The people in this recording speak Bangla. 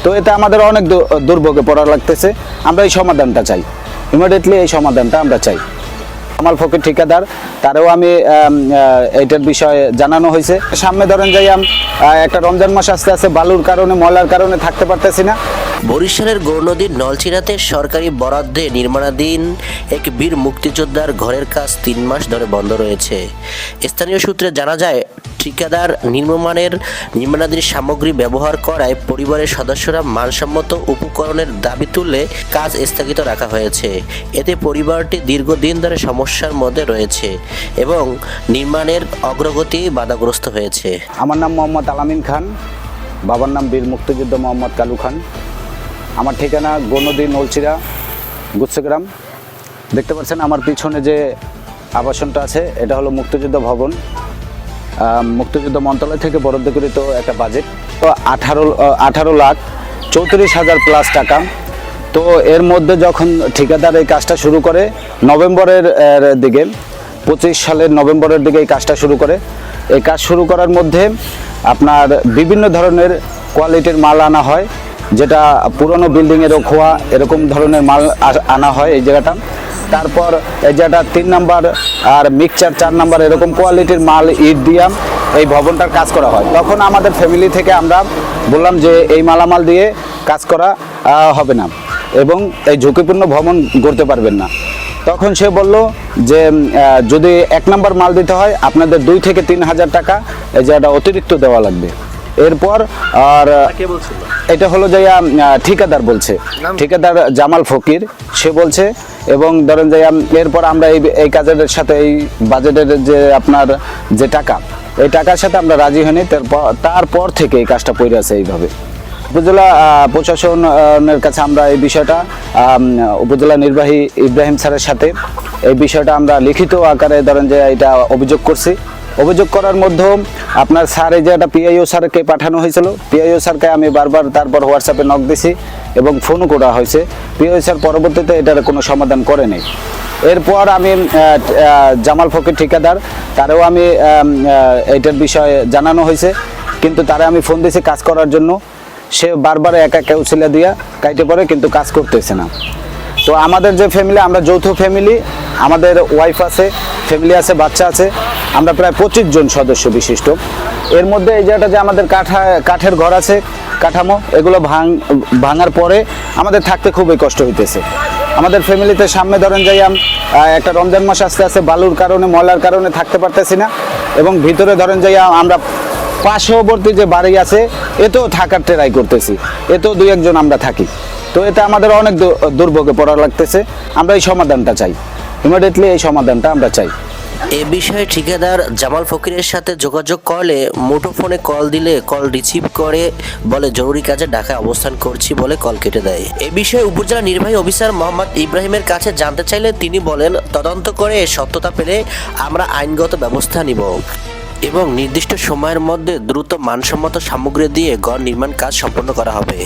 তো এতে আমাদের অনেক দুর্ভোগে পড়া লাগতেছে। আমরা এই সমাধানটা চাই, ইমিডিয়েটলি এই সমাধানটা আমরা চাই। জামাল ফকির ঠিকাদার, তারও আমি এইটার বিষয়ে জানানো হয়েছে। সামনে ধরেন যাই একটা রমজান মাস আসতে আসতে বালুর কারণে ময়লার কারণে থাকতে পারতেছি না। বরিশালের গৌরনদীর নলছিরাতে সরকারি বরাদ্দে নির্মাণাধীন এক বীর মুক্তিযোদ্ধার ঘরের কাজ 3 মাস ধরে বন্ধ রয়েছে। স্থানীয় সূত্রে জানা যায়, ঠিকাদার নির্মাণাধীন সামগ্রী ব্যবহার করায় পরিবারের সদস্যরা মানসম্মত উপকরণের দাবি তুললে কাজ স্থগিত রাখা হয়েছে। এতে পরিবারটি দীর্ঘদিন ধরে সমস্যার মধ্যে রয়েছে এবং নির্মাণের অগ্রগতি বাধাগ্রস্ত হয়েছে। আমার নাম মোহাম্মদ আলামিন খান, বাবার নাম বীর মুক্তিযোদ্ধা মোহাম্মদ কালু খান। আমার ঠিকানা গৌরনদী নলছিরা গুচ্ছগ্রাম। দেখতে পাচ্ছেন আমার পিছনে যে আবাসনটা আছে, এটা হলো মুক্তিযুদ্ধ ভবন। মুক্তিযুদ্ধ মন্ত্রণালয় থেকে বরাদ্দকৃত একটা বাজেট, তো 18,34,000 প্লাস টাকা। তো এর মধ্যে যখন ঠিকাদার এই কাজটা শুরু করে নভেম্বরের দিকে, 25 সালের নভেম্বরের দিকে এই কাজটা শুরু করে, এই কাজ শুরু করার মধ্যে আপনার বিভিন্ন ধরনের কোয়ালিটির মাল আনা হয়, যেটা পুরনো বিল্ডিংয়েরও খোয়া এরকম ধরনের মাল আনা হয় এই জায়গাটা। তারপর এই জায়গাটা 3 নাম্বার আর মিক্সচার 4 নাম্বার এরকম কোয়ালিটির মাল ইট দিয়া এই ভবনটার কাজ করা হয়। তখন আমাদের ফ্যামিলি থেকে আমরা বললাম যে এই মালামাল দিয়ে কাজ করা হবে না এবং এই ঝুঁকিপূর্ণ ভবন গড়তে পারবেন না। তখন সে বলল যে যদি 1 নাম্বার মাল দিতে হয় আপনাদের 2 থেকে 3 হাজার টাকা এই জায়গাটা অতিরিক্ত দেওয়া লাগবে। এরপর আর এটা হলো যে ঠিকাদার বলছে, ঠিকাদার জামাল ফকির সে বলছে। এবং ধরেন যে এরপর আমরা এই কাজের সাথে এই বাজেটের যে আপনার যে টাকা, এই টাকার সাথে আমরা রাজি হইনি। তারপর থেকে এই কাজটা পড়ে আছে এইভাবে। উপজেলা প্রশাসনের কাছে আমরা এই বিষয়টা উপজেলা নির্বাহী ইব্রাহিম স্যারের সাথে এই বিষয়টা আমরা লিখিত আকারে ধরেন যে এটা অভিযোগ করছি। অভিযোগ করার মধ্যে আপনার স্যার এই যে একটা পিআইও স্যারকে পাঠানো হয়েছিল, পিআইও স্যারকে আমি বারবার তারপর হোয়াটসঅ্যাপে নক দিছি এবং ফোনও করা হয়েছে। পিআইও স্যার পরবর্তীতে এটার কোনো সমাধান করেনি। এরপর আমি জামাল ফকির ঠিকাদার, তারও আমি এইটার বিষয়ে জানানো হয়েছে, কিন্তু তারা আমি ফোন দিয়েছি কাজ করার জন্য। সে বারবার একা উছিলা দিয়া কাইটে পড়ে, কিন্তু কাজ করতেছে না। তো আমাদের যে ফ্যামিলি, আমরা যৌথ ফ্যামিলি, আমাদের ওয়াইফ আছে, ফ্যামিলি আছে, বাচ্চা আছে, আমরা প্রায় 25 জন সদস্য বিশিষ্ট। এর মধ্যে এই জায়গাটা যে আমাদের কাঠের ঘর আছে, কাঠামো, এগুলো ভাঙার পরে আমাদের থাকতে খুবই কষ্ট হইতেছে। আমাদের ফ্যামিলিতে সামনে ধরেন যাই একটা রমজান মাস আসতে আসতে বালুর কারণে ময়লার কারণে থাকতে পারতেছি না এবং ভিতরে ধরেন যাই আমরা পার্শ্ববর্তী যে বাড়ি আছে এতেও থাকার ট্রাই করতেছি, এতেও 2-1 জন আমরা থাকি। তো এতে আমাদের অনেক দুর্ভোগে পড়া লাগতেছে। আমরা এই সমাধানটা চাই, ইমিডিয়েটলি এই সমাধানটা আমরা চাই। এ বিষয়ে ঠিকাদার জামাল ফকিরের সাথে যোগাযোগ করলে মুঠোফোনে কল দিলে কল রিসিভ করে বলে জরুরি কাজে ঢাকায় অবস্থান করছি বলে কল কেটে দেয়। এ বিষয়ে উপজেলা নির্বাহী অফিসার মোহাম্মদ ইব্রাহিমের কাছে জানতে চাইলে তিনি বলেন, তদন্ত করে সত্যতা পেলে আমরা আইনগত ব্যবস্থা নিব এবং নির্দিষ্ট সময়ের মধ্যে দ্রুত মানসম্মত সামগ্রী দিয়ে ঘর নির্মাণ কাজ সম্পন্ন করা হবে।